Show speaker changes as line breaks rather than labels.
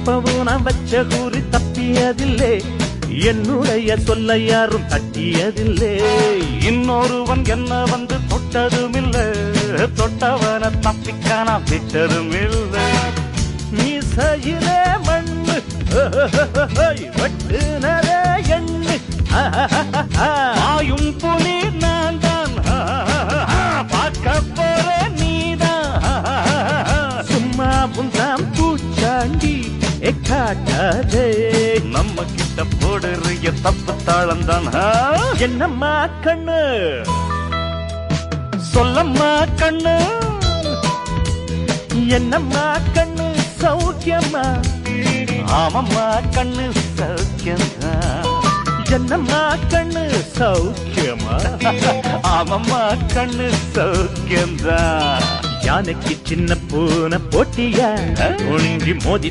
எப்பவும் நான் வச்ச கூறி தப்பியதில்லை, என்னுடைய சொல்ல யாரும் தட்டியதில்லை. இன்னொருவன் என்ன வந்து தொட்டதுமில்லை, தொட்டவன தப்பிக்கான விட்டதும் இல்லை. மீசையிலே மண்ணு வெட்டுனதே எண்ணு, ஆயும் புலி நான் தான், பார்க்க போற நீதான். சும்மா புந்தாம் பூச்சாண்டி காட்டாதே, நம்ம கிட்ட போடுறிய தப்பு தாளம் தான். என்னம்மா கண்ணு சொல்லம்மா கண்ணு, என்னம்மா கண்ணு சௌக்கியம்மா? ஆமம்மா கண்ணு சௌக்கியம்மா. என்னம்மா கண்ணு சௌக்கியமா? ஆமம்மா கண்ணு சௌக்கியம்தான். யானைக்கு சின்ன பூனை போட்டியா ஒழுங்கி மோதி